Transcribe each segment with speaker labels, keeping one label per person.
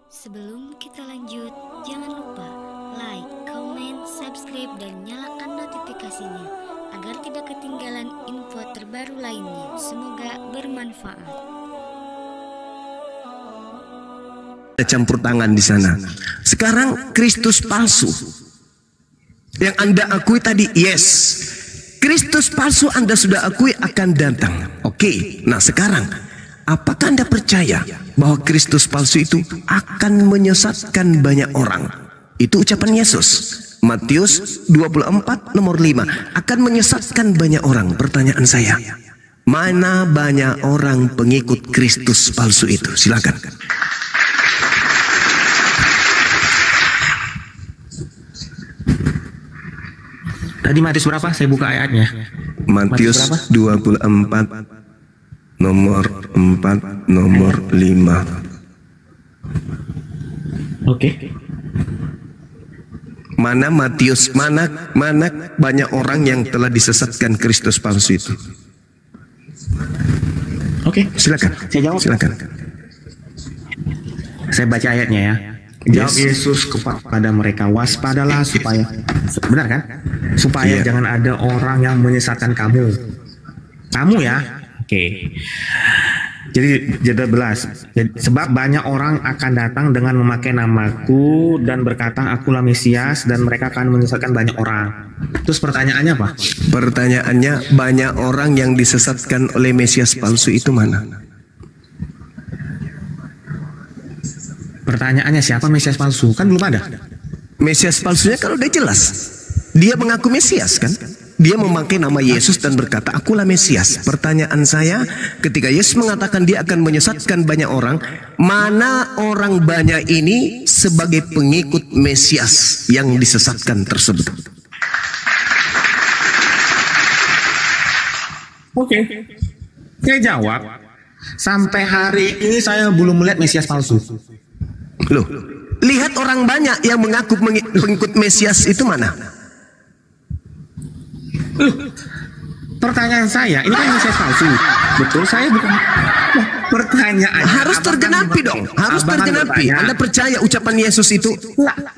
Speaker 1: Sebelum kita lanjut, jangan lupa like, comment, subscribe, dan nyalakan notifikasinya agar tidak ketinggalan info terbaru lainnya. Semoga bermanfaat.
Speaker 2: Ada campur tangan di sana. Sekarang Kristus palsu yang Anda akui tadi, yes, Kristus palsu Anda sudah akui akan datang. Oke, nah sekarang apakah Anda percaya bahwa Kristus palsu itu akan menyesatkan banyak orang? Itu ucapan Yesus. Matius 24 nomor 5. Akan menyesatkan banyak orang. Pertanyaan saya, mana banyak orang pengikut Kristus palsu itu? Silakan.
Speaker 3: Tadi Matius berapa? Saya buka ayatnya.
Speaker 2: Matius 24 nomor 4 nomor 5.
Speaker 3: Oke.
Speaker 2: Mana Matius, mana banyak orang yang telah disesatkan Kristus palsu itu?
Speaker 3: Oke.
Speaker 2: Silakan.
Speaker 3: Saya jawab.
Speaker 2: Silakan.
Speaker 3: Saya baca ayatnya ya. Jawab Yesus kepada mereka, waspadalah supaya, benar kan? Supaya jangan ada orang yang menyesatkan kamu. Kamu ya. Oke. Jadi 11. Sebab banyak orang akan datang dengan memakai namaku dan berkata akulah Mesias, dan mereka akan menyesatkan banyak orang. Terus pertanyaannya apa?
Speaker 2: Pertanyaannya, banyak orang yang disesatkan oleh Mesias palsu itu mana?
Speaker 3: Pertanyaannya siapa Mesias palsu? Kan belum ada.
Speaker 2: Mesias palsunya kalau udah jelas, dia mengaku Mesias kan? Dia memakai nama Yesus dan berkata akulah Mesias. Pertanyaan saya, ketika Yesus mengatakan dia akan menyesatkan banyak orang, mana orang banyak ini sebagai pengikut Mesias yang disesatkan tersebut?
Speaker 3: Oke. Saya jawab, sampai hari ini saya belum melihat Mesias palsu.
Speaker 2: Loh, lihat orang banyak yang mengaku pengikut Mesias itu mana?
Speaker 3: Pertanyaan saya, ini kan Mesias palsu. Betul, saya bukan. Pertanyaan
Speaker 2: harus tergenapi dong, harus tergenapi. Anda percaya ucapan Yesus itu?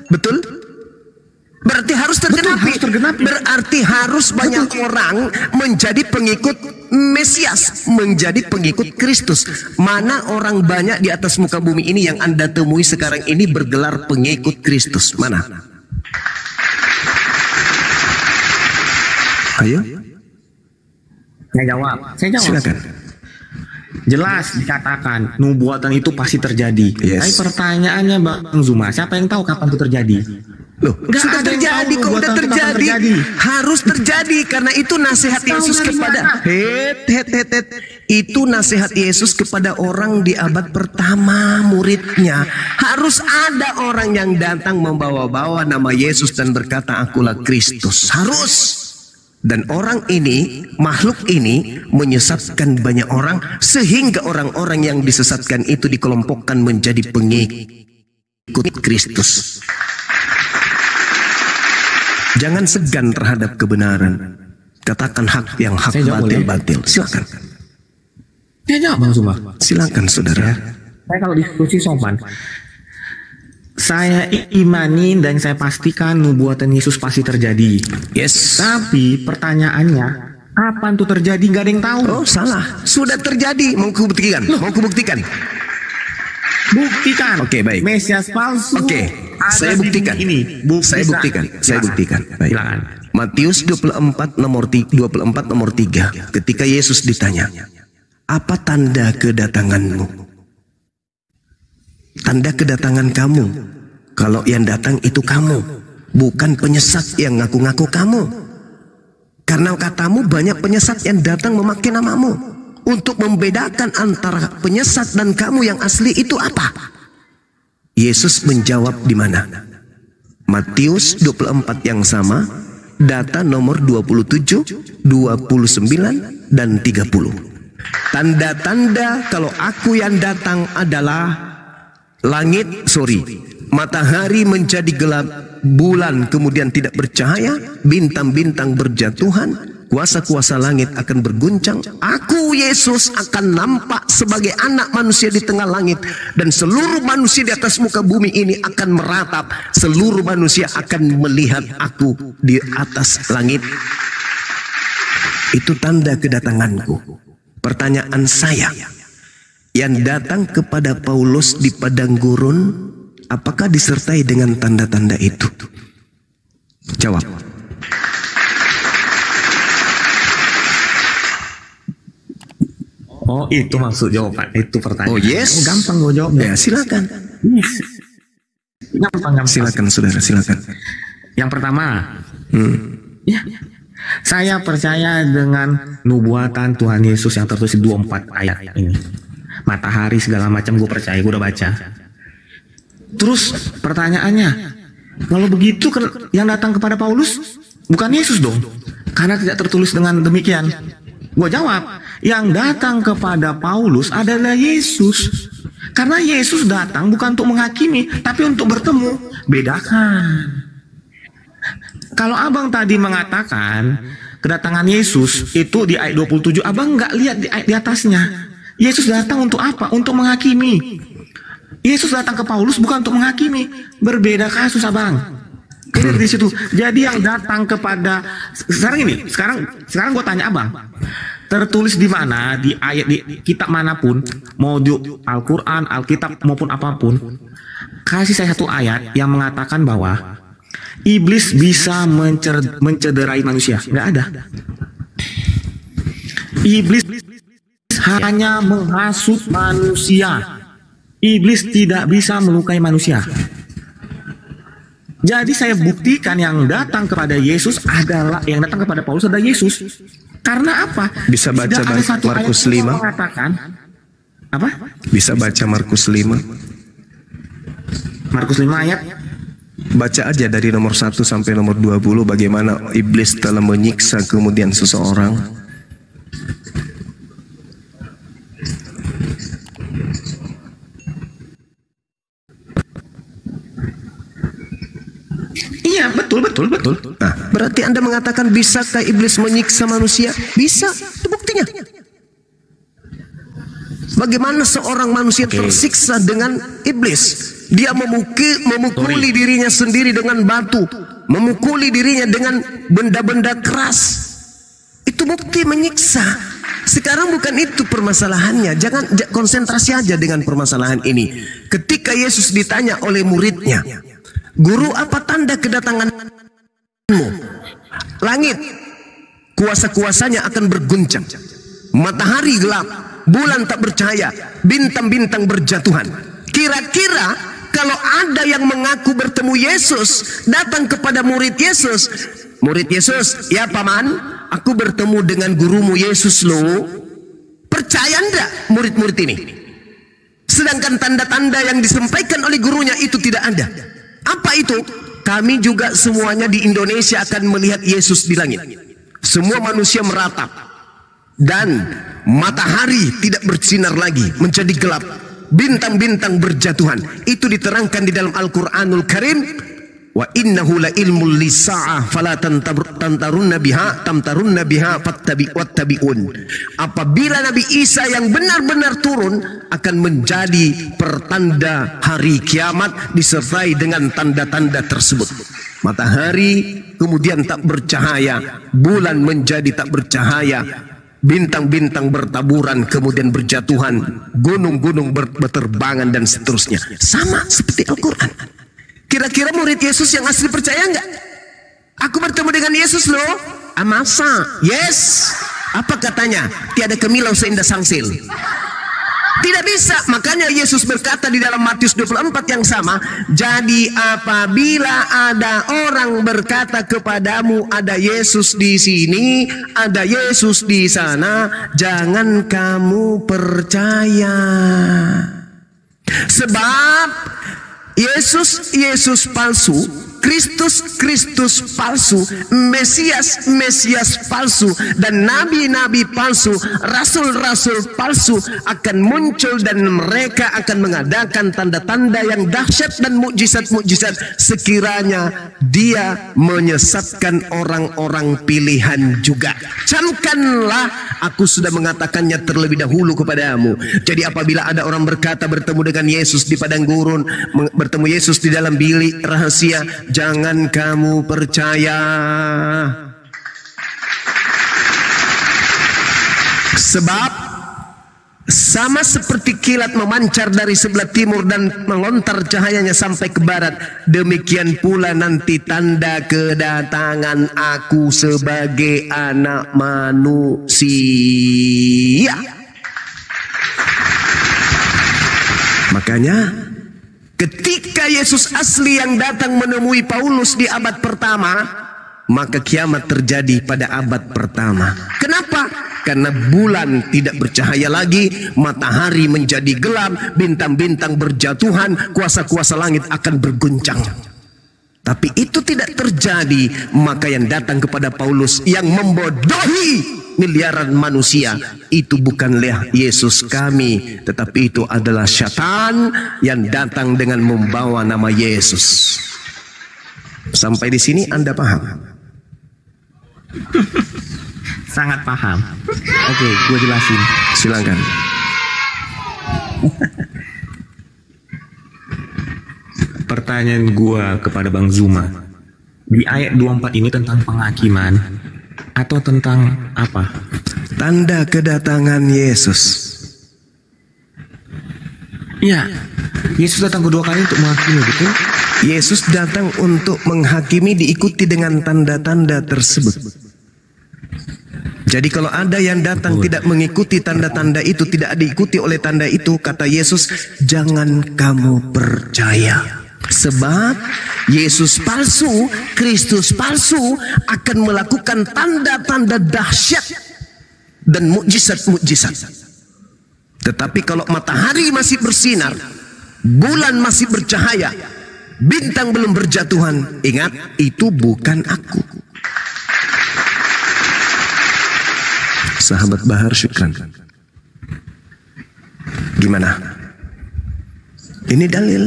Speaker 2: Betul? Berarti harus tergenapi. Berarti harus banyak orang menjadi pengikut Mesias, menjadi pengikut Kristus. Mana orang banyak di atas muka bumi ini yang Anda temui sekarang ini bergelar pengikut Kristus? Mana? Ayo.
Speaker 3: Saya jawab.
Speaker 2: Silakan.
Speaker 3: Jelas dikatakan nubuatan itu pasti terjadi.
Speaker 2: Yes.
Speaker 3: Tapi pertanyaannya Bang Zuma, siapa yang tahu kapan itu terjadi?
Speaker 2: Loh, sudah terjadi, kok udah terjadi. Harus terjadi karena itu nasihat Yesus kepada itu nasihat Yesus kepada orang di abad pertama, muridnya. Harus ada orang yang datang membawa-bawa nama Yesus dan berkata akulah Kristus. Harus. Dan orang ini, makhluk ini menyesatkan banyak orang sehingga orang-orang yang disesatkan itu dikelompokkan menjadi pengikut Kristus. Jangan segan terhadap kebenaran. Katakan hak yang hak, batil. Silakan.
Speaker 3: Ya jawab Bang Zuma.
Speaker 2: Silakan saudara.
Speaker 3: Saya kalau diskusi sopan, saya imani dan saya pastikan nubuatan Yesus pasti terjadi.
Speaker 2: Yes.
Speaker 3: Tapi pertanyaannya, kapan itu terjadi? Gak ada yang tahu.
Speaker 2: Oh salah, sudah terjadi. Mau kubuktikan? Mau kubuktikan?
Speaker 3: Buktikan.
Speaker 2: Oke, baik.
Speaker 3: Mesias palsu.
Speaker 2: Oke, saya buktikan. Saya buktikan. Baik.
Speaker 3: Silakan.
Speaker 2: Matius 24 nomor 3. Ketika Yesus ditanya, apa tanda kedatanganmu? Tanda kedatangan kamu. Kalau yang datang itu kamu, bukan penyesat yang ngaku-ngaku kamu. Karena katamu banyak penyesat yang datang memakai namamu. Untuk membedakan antara penyesat dan kamu yang asli itu apa? Yesus menjawab di mana? Matius 24 yang sama, data nomor 27, 29, dan 30. Tanda-tanda kalau aku yang datang adalah matahari menjadi gelap, bulan kemudian tidak bercahaya, bintang-bintang berjatuhan, kuasa-kuasa langit akan berguncang. Aku Yesus akan nampak sebagai anak manusia di tengah langit, dan seluruh manusia di atas muka bumi ini akan meratap. Seluruh manusia akan melihat aku di atas langit. Itu tanda kedatanganku. Pertanyaan saya, yang datang kepada Paulus di padang gurun, apakah disertai dengan tanda-tanda itu? Jawab.
Speaker 3: Oh, itu maksud jawaban. Itu pertanyaan.
Speaker 2: Oh yes.
Speaker 3: Gampang gue jawabnya.
Speaker 2: Ya silakan.
Speaker 3: Gampang.
Speaker 2: Silakan saudara, silakan.
Speaker 3: Yang pertama, ya, saya percaya dengan nubuatan Tuhan Yesus yang tertulis 24 ayat ini. Matahari segala macam gue percaya, gue udah baca. Terus pertanyaannya, kalau begitu yang datang kepada Paulus bukan Yesus dong? Karena tidak tertulis dengan demikian. Gue jawab, yang datang kepada Paulus adalah Yesus. Karena Yesus datang bukan untuk menghakimi, tapi untuk bertemu. Bedakan. Kalau abang tadi mengatakan kedatangan Yesus itu di ayat 27, abang nggak lihat di atasnya. Yesus datang untuk apa? Untuk menghakimi. Yesus datang ke Paulus bukan untuk menghakimi. Berbeda kasus abang. Lihat di situ. Jadi yang datang kepada sekarang gue tanya abang, tertulis di mana, di ayat, di kitab manapun, mau di Al-Quran, Alkitab maupun apapun, kasih saya satu ayat yang mengatakan bahwa iblis bisa mencederai manusia. Nggak ada. Iblis hanya menghasut manusia. Iblis tidak bisa melukai manusia. Jadi saya buktikan yang datang kepada Yesus adalah, yang datang kepada Paulus adalah Yesus. Karena apa?
Speaker 2: Bisa baca Markus 5?
Speaker 3: Mengatakan apa?
Speaker 2: Bisa baca Markus 5?
Speaker 3: Markus 5 ayat.
Speaker 2: Baca aja dari nomor 1 sampai nomor 20 bagaimana iblis telah menyiksa kemudian seseorang.
Speaker 3: Iya, betul.
Speaker 2: Nah, berarti Anda mengatakan bisakah iblis menyiksa manusia? Bisa, itu buktinya. Bagaimana seorang manusia tersiksa dengan iblis? Dia memukuli dirinya sendiri dengan batu, memukuli dirinya dengan benda-benda keras. Itu bukti menyiksa. Sekarang bukan itu permasalahannya. Jangan konsentrasi aja dengan permasalahan ini. Ketika Yesus ditanya oleh muridnya, "Guru, apa tanda kedatanganmu?" Langit, kuasa-kuasanya akan berguncang. Matahari gelap, bulan tak bercahaya, bintang-bintang berjatuhan. Kira-kira kalau ada yang mengaku bertemu Yesus, datang kepada murid Yesus, "Ya paman, aku bertemu dengan gurumu Yesus loh." Percaya enggak murid-murid ini? Sedangkan tanda-tanda yang disampaikan oleh gurunya itu tidak ada. Apa itu? Kami juga semuanya di Indonesia akan melihat Yesus di langit. Semua manusia meratap. Dan matahari tidak bersinar lagi, menjadi gelap. Bintang-bintang berjatuhan. Itu diterangkan di dalam Al-Quranul Karim. Wa innahu la ilmul lisa'ah fala tamtarunna biha fattabi'un. Apabila Nabi Isa yang benar-benar turun akan menjadi pertanda hari kiamat disertai dengan tanda-tanda tersebut. Matahari kemudian tak bercahaya, bulan menjadi tak bercahaya, bintang-bintang bertaburan kemudian berjatuhan, gunung-gunung berterbangan dan seterusnya. Sama seperti Al-Quran. Kira-kira murid Yesus yang asli percaya nggak? Aku bertemu dengan Yesus loh. Masa? Yes. Apa katanya? Tiada kemilau seindah sangsil. Tidak bisa. Makanya Yesus berkata di dalam Matius 24 yang sama, "Jadi apabila ada orang berkata kepadamu ada Yesus di sini, ada Yesus di sana, jangan kamu percaya." Sebab Yesus palsu Kristus palsu, Mesias palsu, dan nabi-nabi palsu, rasul-rasul palsu akan muncul, dan mereka akan mengadakan tanda-tanda yang dahsyat dan mukjizat-mukjizat sekiranya dia menyesatkan orang-orang pilihan juga. Camkanlah, aku sudah mengatakannya terlebih dahulu kepadamu. Jadi apabila ada orang berkata bertemu dengan Yesus di padang gurun, bertemu Yesus di dalam bilik rahasia, jangan kamu percaya. Sebab sama seperti kilat memancar dari sebelah timur dan melontar cahayanya sampai ke barat, demikian pula nanti tanda kedatangan aku sebagai anak manusia. Makanya ketika Yesus asli yang datang menemui Paulus di abad pertama, maka kiamat terjadi pada abad pertama. Kenapa? Karena bulan tidak bercahaya lagi, matahari menjadi gelap, bintang-bintang berjatuhan, kuasa-kuasa langit akan berguncang. Tapi itu tidak terjadi, maka yang datang kepada Paulus yang membodohi miliaran manusia itu bukanlah Yesus kami, tetapi itu adalah syaitan yang datang dengan membawa nama Yesus. Sampai di sini Anda paham?
Speaker 3: Sangat paham. Oke, gue jelasin.
Speaker 2: Silakan.
Speaker 3: Pertanyaan gue kepada Bang Zuma, di ayat 24 ini tentang penghakiman atau tentang apa?
Speaker 2: Tanda kedatangan Yesus.
Speaker 3: Ya, Yesus datang kedua kali untuk menghakimi, betul?
Speaker 2: Yesus datang untuk menghakimi, diikuti dengan tanda-tanda tersebut. Jadi kalau ada yang datang tidak mengikuti tanda-tanda itu, tidak diikuti oleh tanda itu, kata Yesus, jangan kamu percaya. Sebab Yesus palsu, Kristus palsu akan melakukan tanda-tanda dahsyat dan mukjizat-mukjizat. Tetapi kalau matahari masih bersinar, bulan masih bercahaya, bintang belum berjatuhan, ingat, itu bukan aku. Sahabat Bahar, syukran. Gimana? Ini dalil.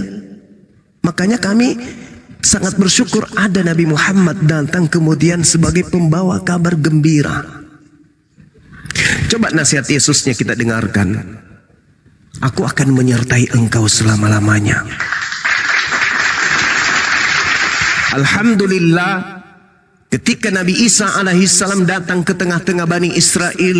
Speaker 2: Makanya kami sangat bersyukur ada Nabi Muhammad datang kemudian sebagai pembawa kabar gembira. Coba nasihat Yesusnya kita dengarkan. Aku akan menyertai engkau selama-lamanya. Alhamdulillah, ketika Nabi Isa alaihissalam datang ke tengah-tengah Bani Israel,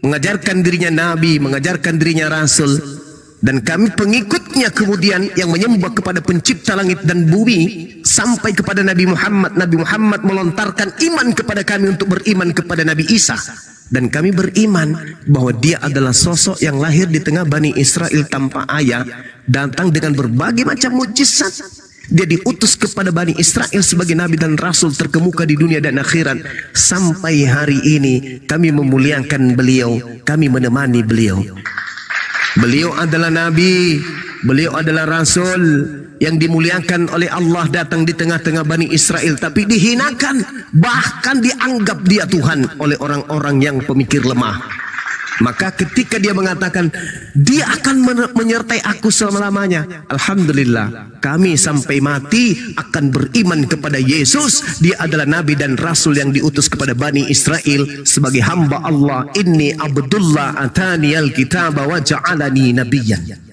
Speaker 2: mengajarkan dirinya Nabi, mengajarkan dirinya Rasul, dan kami pengikutnya kemudian yang menyembah kepada pencipta langit dan bumi sampai kepada Nabi Muhammad. Nabi Muhammad melontarkan iman kepada kami untuk beriman kepada Nabi Isa. Dan kami beriman bahwa dia adalah sosok yang lahir di tengah Bani Israel tanpa ayah, datang dengan berbagai macam mukjizat. Dia diutus kepada Bani Israel sebagai Nabi dan Rasul terkemuka di dunia dan akhirat. Sampai hari ini kami memuliakan beliau, kami menemani beliau. Beliau adalah Nabi, beliau adalah Rasul yang dimuliakan oleh Allah, datang di tengah-tengah Bani Israel, tapi dihinakan, bahkan dianggap dia Tuhan oleh orang-orang yang pemikir lemah. Maka ketika dia mengatakan dia akan menyertai aku selama-lamanya, alhamdulillah kami sampai mati akan beriman kepada Yesus. Dia adalah Nabi dan Rasul yang diutus kepada Bani Israel sebagai hamba Allah. Inni Abdullah ataniyal kitaba wa ja'alani nabiyyan.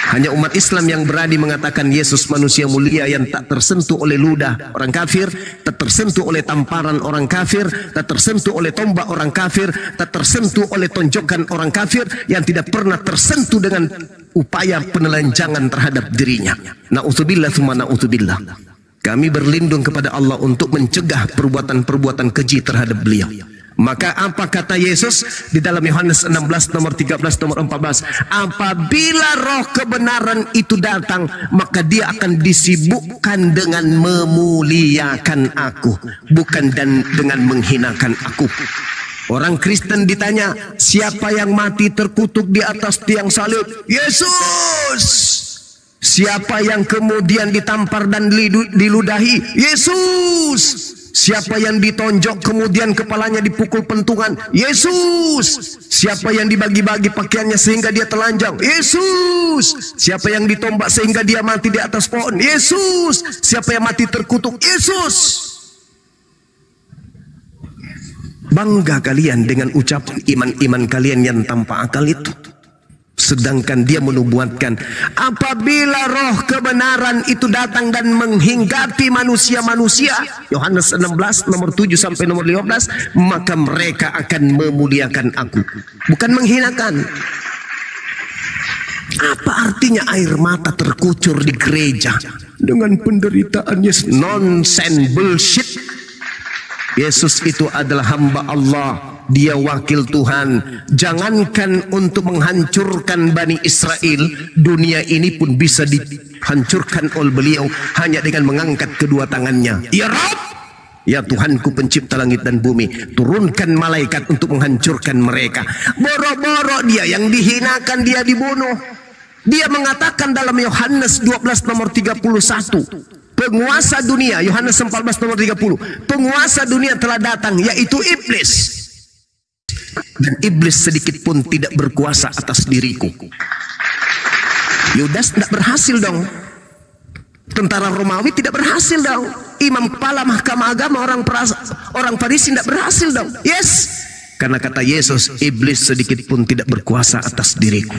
Speaker 2: Hanya umat Islam yang berani mengatakan Yesus manusia mulia yang tak tersentuh oleh ludah orang kafir, tak tersentuh oleh tamparan orang kafir, tak tersentuh oleh tombak orang kafir, tak tersentuh oleh tonjokan orang kafir, yang tidak pernah tersentuh dengan upaya penelanjangan terhadap dirinya. Na'udzubillah tsumma na'udzubillah. Kami berlindung kepada Allah untuk mencegah perbuatan-perbuatan keji terhadap beliau. Maka apa kata Yesus di dalam Yohanes 16 nomor 13 nomor 14? Apabila roh kebenaran itu datang, maka dia akan disibukkan dengan memuliakan aku, bukan dengan menghinakan aku. Orang Kristen ditanya, siapa yang mati terkutuk di atas tiang salib? Yesus. Siapa yang kemudian ditampar dan diludahi? Yesus. Siapa yang ditonjok kemudian kepalanya dipukul pentungan? Yesus. Siapa yang dibagi-bagi pakaiannya sehingga dia telanjang? Yesus. Siapa yang ditombak sehingga dia mati di atas pohon? Yesus. Siapa yang mati terkutuk? Yesus. Bangga kalian dengan ucapan iman-iman kalian yang tanpa akal itu. Sedangkan dia menubuatkan, apabila roh kebenaran itu datang dan menghinggapi manusia-manusia, Yohanes 16 nomor 7 sampai nomor 15, maka mereka akan memuliakan aku, bukan menghinakan. Apa artinya air mata terkucur di gereja dengan penderitaan Yesus? Nonsense, bullshit. Yesus itu adalah hamba Allah, dia wakil Tuhan. Jangankan untuk menghancurkan Bani Israel, dunia ini pun bisa dihancurkan oleh beliau hanya dengan mengangkat kedua tangannya. Ya Rabb, ya Tuhanku pencipta langit dan bumi, turunkan malaikat untuk menghancurkan mereka. Boro-boro dia yang dihinakan, dia dibunuh. Dia mengatakan dalam Yohanes 12 nomor 31, penguasa dunia, Yohanes 14 nomor 30, penguasa dunia telah datang, yaitu iblis. Dan iblis sedikit pun tidak berkuasa atas diriku. Yudas tidak berhasil dong. Tentara Romawi tidak berhasil dong. Imam kepala mahkamah agama orang Farisi tidak berhasil dong. Yes, karena kata Yesus, iblis sedikit pun tidak berkuasa atas diriku.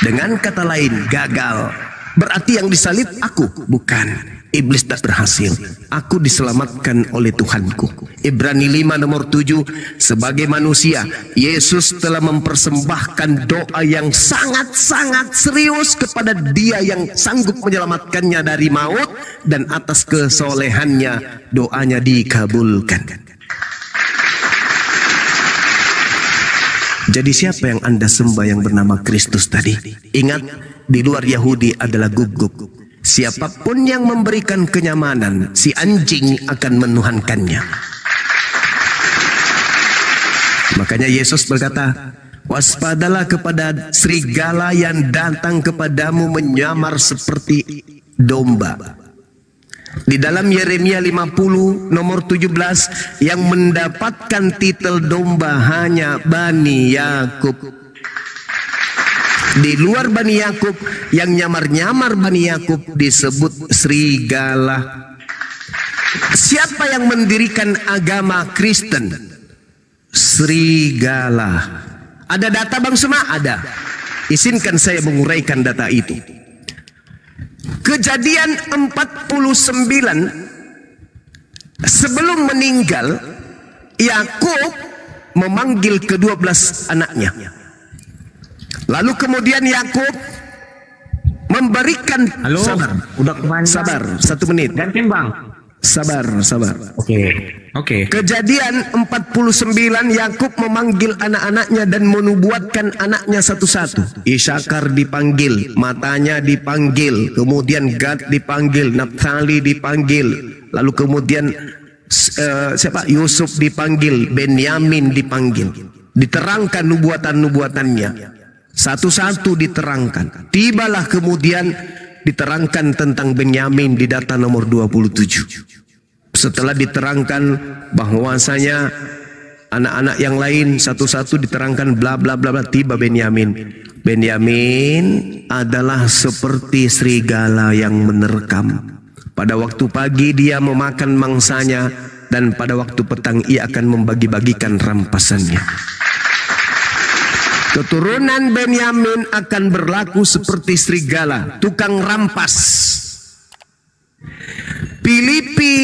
Speaker 2: Dengan kata lain, gagal. Berarti yang disalib aku? Bukan. Iblis tak berhasil. Aku diselamatkan oleh Tuhanku. Ibrani 5 nomor 7, sebagai manusia, Yesus telah mempersembahkan doa yang sangat-sangat serius kepada Dia yang sanggup menyelamatkannya dari maut, dan atas kesolehannya doanya dikabulkan. Jadi siapa yang Anda sembah yang bernama Kristus tadi? Ingat, di luar Yahudi adalah gub-gub. Siapapun yang memberikan kenyamanan, si anjing akan menuhankannya. Makanya Yesus berkata, waspadalah kepada serigala yang datang kepadamu menyamar seperti domba. Di dalam Yeremia 50 nomor 17, yang mendapatkan titel domba hanya Bani Yakub. Di luar Bani Yakub, yang nyamar-nyamar Bani Yakub disebut serigala. Siapa yang mendirikan agama Kristen? Serigala. Ada data Bang Sema? Ada. Izinkan saya menguraikan data itu. Kejadian 49, sebelum meninggal, Yakub memanggil ke-12 anaknya. Lalu kemudian Yakub memberikan sabar 1 menit.
Speaker 3: Gantiin Bang.
Speaker 2: Sabar.
Speaker 3: Oke.
Speaker 2: Kejadian 49, Yakub memanggil anak-anaknya dan menubuatkan anaknya satu-satu. Isyakar dipanggil, matanya dipanggil, kemudian Gad dipanggil, Naftali dipanggil, lalu kemudian Yusuf dipanggil, Benyamin dipanggil. Diterangkan nubuatan-nubuatannya. Satu-satu diterangkan. Tibalah kemudian diterangkan tentang Benyamin di data nomor 27. Setelah diterangkan bahwasanya anak-anak yang lain satu-satu diterangkan bla bla bla, tiba Benyamin. Benyamin adalah seperti serigala yang menerkam. Pada waktu pagi dia memakan mangsanya, dan pada waktu petang ia akan membagi-bagikan rampasannya. Keturunan Benyamin akan berlaku seperti serigala, tukang rampas. Filipi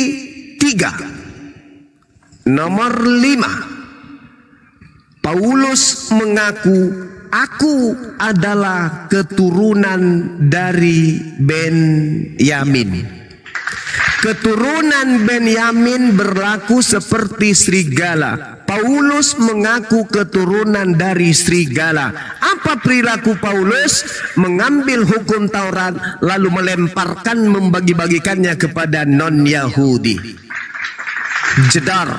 Speaker 2: 3 nomor 5, Paulus mengaku, aku adalah keturunan dari Benyamin. Keturunan Benyamin berlaku seperti serigala. Paulus mengaku keturunan dari serigala. Apa perilaku Paulus? Mengambil hukum Taurat lalu melemparkan, membagi-bagikannya kepada non-Yahudi. Jedar,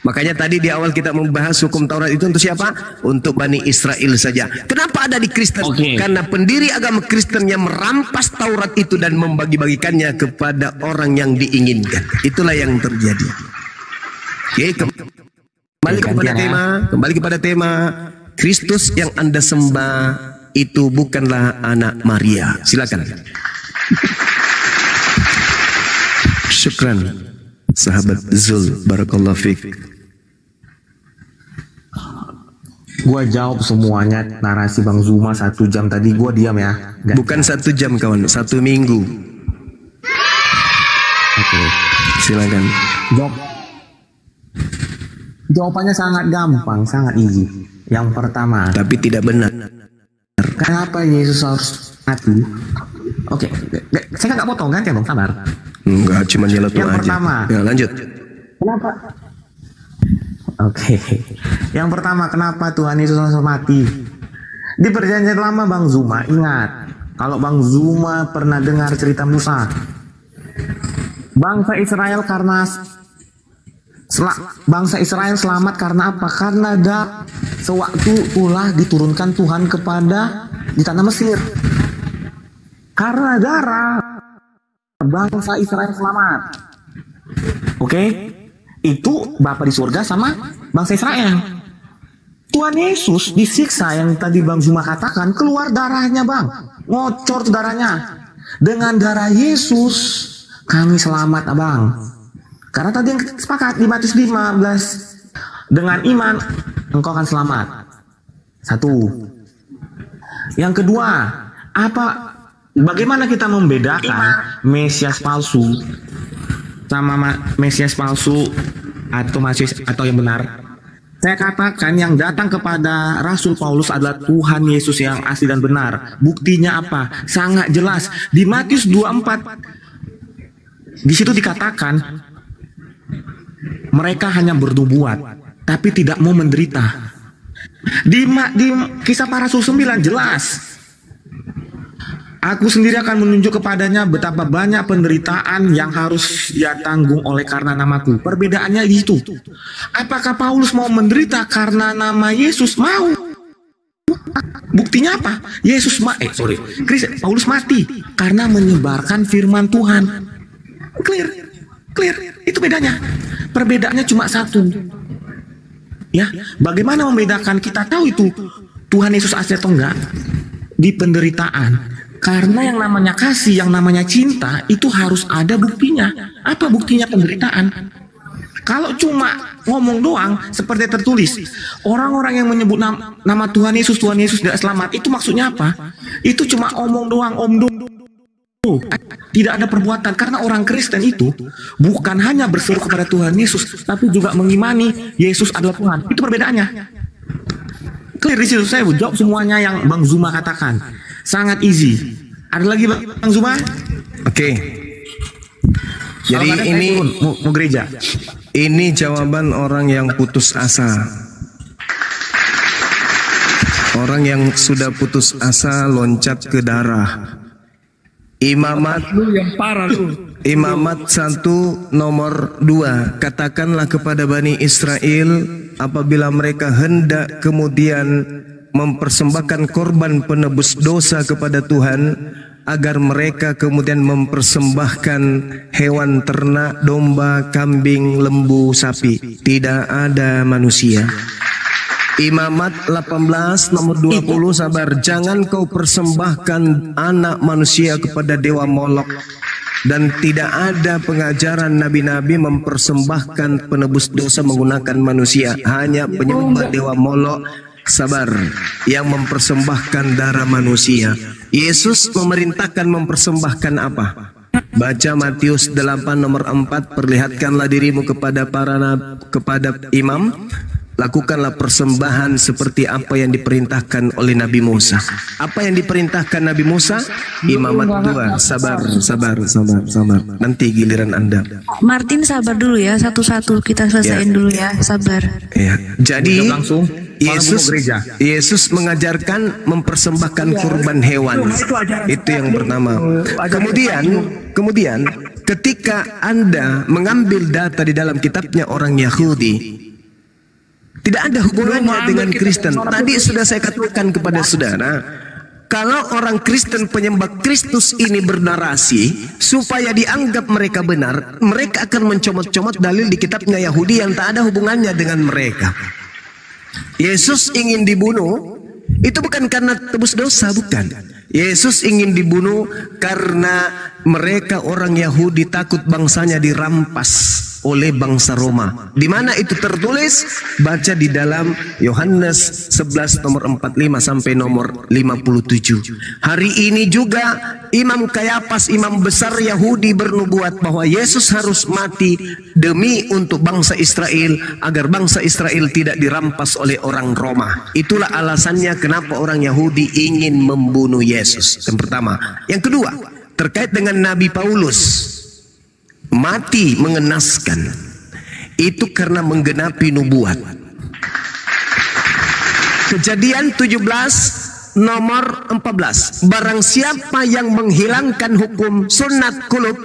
Speaker 2: Makanya tadi di awal kita membahas hukum Taurat itu untuk siapa? Untuk Bani Israel saja. Kenapa ada di Kristen? Karena pendiri agama Kristen yang merampas Taurat itu dan membagi-bagikannya kepada orang yang diinginkan. Itulah yang terjadi. Oke, kembali kepada tema Kristus yang Anda sembah itu bukanlah anak Maria. Silakan. Syukran sahabat Zul, barakallahu fiik.
Speaker 3: Gua jawab semuanya narasi Bang Zuma 1 jam tadi, gua diam ya.
Speaker 2: Bukan 1 jam kawan, 1 minggu.
Speaker 3: Oke.
Speaker 2: Silakan.
Speaker 3: Jawabannya sangat gampang, sangat easy. Yang pertama.
Speaker 2: Tapi tidak benar.
Speaker 3: Kenapa Yesus harus mati? Oke, saya nggak potong kan, Bang, sabar.
Speaker 2: Enggak, cuma nyeletuk aja.
Speaker 3: Yang pertama.
Speaker 2: Ya, lanjut.
Speaker 3: Kenapa? Oke. Yang pertama, kenapa Tuhan Yesus harus mati? Di perjanjian lama Bang Zuma, ingat. Kalau Bang Zuma pernah dengar cerita Musa. Bangsa Israel selamat karena apa? Karena sewaktu ulah diturunkan Tuhan kepada di tanah Mesir. Karena darah bangsa Israel selamat. Oke? Itu Bapa di surga sama bangsa Israel. Tuhan Yesus disiksa yang tadi Bang Zuma katakan, keluar darahnya Bang. Ngocor tuh darahnya. Dengan darah Yesus kami selamat Abang. Karena tadi yang sepakat di Matius 15, dengan iman engkau akan selamat. 1. Yang kedua, bagaimana kita membedakan Mesias palsu sama Mesias palsu atau yang benar? Saya katakan yang datang kepada Rasul Paulus adalah Tuhan Yesus yang asli dan benar. Buktinya apa? Sangat jelas. Di Matius 24, di situ dikatakan mereka hanya bernubuat, tapi tidak mau menderita. Di Kisah Para Rasul 9 jelas. Aku sendiri akan menunjuk kepadanya betapa banyak penderitaan yang harus dia tanggung oleh karena namaku. Perbedaannya di situ. Apakah Paulus mau menderita karena nama Yesus? Mau. Buktinya apa? Paulus mati karena menyebarkan firman Tuhan. Clear. Itu bedanya. Perbedaannya cuma 1. Ya, bagaimana membedakan? Kita tahu itu Tuhan Yesus asli atau enggak di penderitaan. Karena yang namanya kasih, yang namanya cinta itu harus ada buktinya. Apa buktinya penderitaan? Kalau cuma ngomong doang seperti tertulis, orang-orang yang menyebut nama Tuhan Yesus tidak selamat, itu maksudnya apa? Itu cuma omong doang, tidak ada perbuatan. Karena orang Kristen itu bukan hanya berseru kepada Tuhan Yesus, tapi juga mengimani Yesus adalah Tuhan. Itu perbedaannya. Clear di situ. Saya jawab semuanya yang Bang Zuma katakan. Sangat easy. Ada lagi Bang Zuma?
Speaker 2: Oke. Jadi ini
Speaker 3: mau gereja.
Speaker 2: Ini jawaban orang yang putus asa. Orang yang sudah putus asa loncat ke darah. Imamat 1 nomor 2. Katakanlah kepada Bani Israel apabila mereka hendak kemudian mempersembahkan korban penebus dosa kepada Tuhan, agar mereka kemudian mempersembahkan hewan ternak, domba, kambing, lembu, sapi. Tidak ada manusia. Imamat 18 nomor 20, sabar. Jangan kau persembahkan anak manusia kepada dewa Molok. Dan tidak ada pengajaran nabi-nabi mempersembahkan penebus dosa menggunakan manusia. Hanya penyembah dewa Molok, sabar, yang mempersembahkan darah manusia. Yesus memerintahkan mempersembahkan apa? Baca Matius 8 nomor 4. Perlihatkanlah dirimu kepada imam. Lakukanlah persembahan seperti apa yang diperintahkan oleh Nabi Musa. Apa yang diperintahkan Nabi Musa? Imamat 2. Sabar. Nanti giliran Anda.
Speaker 4: Martin sabar dulu ya, satu-satu kita selesaiin dulu ya, sabar.
Speaker 2: Ya. Jadi
Speaker 3: langsung
Speaker 2: Yesus mengajarkan mempersembahkan kurban hewan. Itu yang pertama. Kemudian ketika Anda mengambil data di dalam kitabnya orang Yahudi, Tidak ada hubungannya dengan Kristen. Tadi sudah saya katakan kepada saudara, kalau orang Kristen penyembah Kristus ini bernarasi supaya dianggap mereka benar, mereka akan mencomot-comot dalil di kitabnya Yahudi yang tak ada hubungannya dengan mereka. Yesus ingin dibunuh, itu bukan karena tebus dosa, bukan. Yesus ingin dibunuh karena mereka orang Yahudi takut bangsanya dirampas oleh bangsa Roma. Di mana itu tertulis? Baca di dalam Yohanes 11 nomor 45 sampai nomor 57. Hari ini juga Imam Kayafas, imam besar Yahudi, bernubuat bahwa Yesus harus mati demi untuk bangsa Israel, agar bangsa Israel tidak dirampas oleh orang Roma. Itulah alasannya kenapa orang Yahudi ingin membunuh Yesus. Yang pertama. Yang kedua, terkait dengan Nabi Paulus mati mengenaskan, itu karena menggenapi nubuat. Kejadian 17 nomor 14. Barang siapa yang menghilangkan hukum sunat kulub,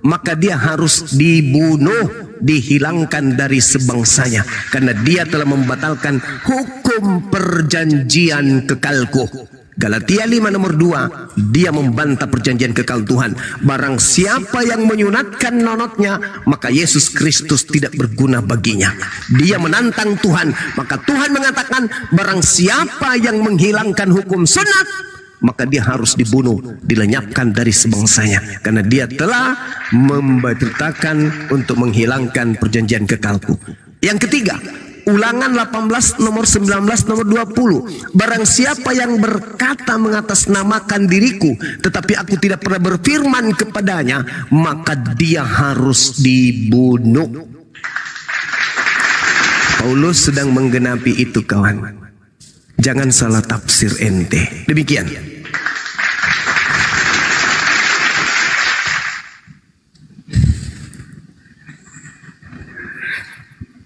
Speaker 2: maka dia harus dibunuh, dihilangkan dari sebangsanya, karena dia telah membatalkan hukum perjanjian kekalku. Galatia 5 nomor 2, dia membantah perjanjian kekal Tuhan. Barang siapa yang menyunatkan nonotnya, maka Yesus Kristus tidak berguna baginya. Dia menantang Tuhan, maka Tuhan mengatakan barang siapa yang menghilangkan hukum sunat, maka dia harus dibunuh, dilenyapkan dari sebangsanya, karena dia telah membatalkan untuk menghilangkan perjanjian kekalku. Yang ketiga, Ulangan 18 nomor 19 nomor 20. Barang siapa yang berkata mengatasnamakan diriku, tetapi aku tidak pernah berfirman kepadanya, maka dia harus dibunuh. Paulus sedang menggenapi itu, kawan. Jangan salah tafsir ente. Demikian.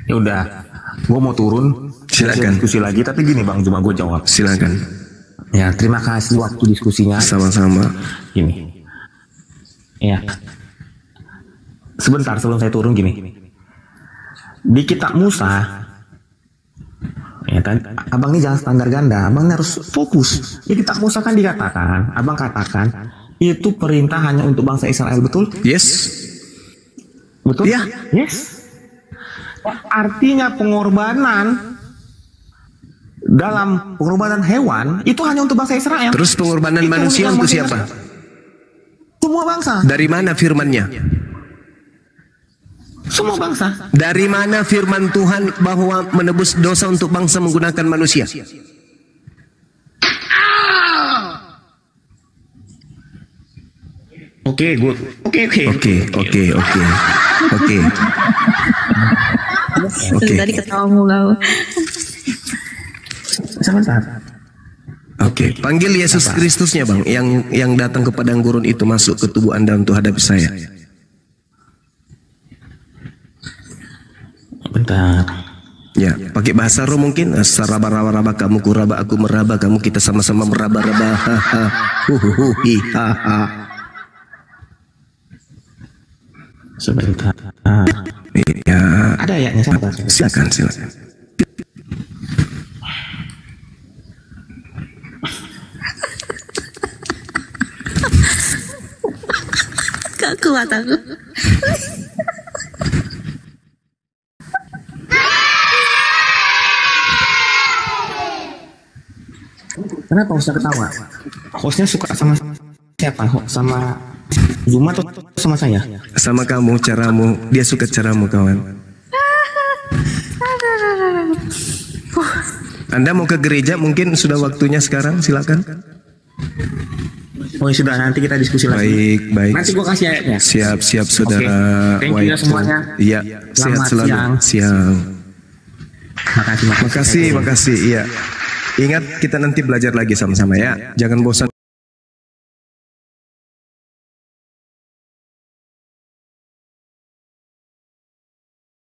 Speaker 3: Ya udah, gue mau turun.
Speaker 2: Silakan.
Speaker 3: Diskusi lagi, tapi gini Bang, cuma gue jawab.
Speaker 2: Silakan.
Speaker 3: Ya, terima kasih waktu diskusinya.
Speaker 2: Sama-sama.
Speaker 3: Gini. Ya. Sebentar sebelum saya turun gini. Di kitab Musa, ya kan, abang ini jangan standar ganda, abang ini harus fokus. Di kitab Musa kan dikatakan, abang katakan itu perintah hanya untuk bangsa Israel, betul?
Speaker 2: Yes.
Speaker 3: Betul?
Speaker 2: Ya.
Speaker 3: Yes. Artinya pengorbanan dalam pengorbanan hewan itu hanya untuk bangsa Israel.
Speaker 2: Terus pengorbanan manusia untuk siapa?
Speaker 3: Semua bangsa.
Speaker 2: Dari mana firmannya?
Speaker 3: Semua bangsa.
Speaker 2: Dari mana firman Tuhan bahwa menebus dosa untuk bangsa menggunakan manusia?
Speaker 3: Oke, good. Oke.
Speaker 4: Tadi ketawa mulu.
Speaker 3: Sebentar.
Speaker 2: Oke, panggil Yesus Kristusnya, Bang, yang datang ke padang gurun itu masuk ke tubuh Anda untuk hadapi saya.
Speaker 3: Bentar.
Speaker 2: Ya, pakai bahasa roh mungkin. Saraba-raba kamu, kuraba aku meraba kamu, kita sama-sama meraba-raba.
Speaker 3: Sebentar.
Speaker 2: Ya.
Speaker 3: Ada ayatnya, sabar.
Speaker 2: Silakan.
Speaker 4: Gak kuat aku.
Speaker 3: Kenapa hostnya ketawa? Hostnya suka sama siapa? Sama Zuma atau sama saya?
Speaker 2: Sama kamu, caramu. Dia suka caramu, kawan. Anda mau ke gereja, mungkin sudah waktunya sekarang. Silakan.
Speaker 3: Oh ya sudah, nanti kita diskusi lagi.
Speaker 2: Baik.
Speaker 3: Nanti gua kasih ayatnya.
Speaker 2: Siap saudara.
Speaker 3: Thank you ya semuanya.
Speaker 2: Iya, sehat selalu. Siang.
Speaker 3: Makasih.
Speaker 2: Makasih. Iya. Ingat, kita nanti belajar lagi sama-sama ya. Jangan bosan.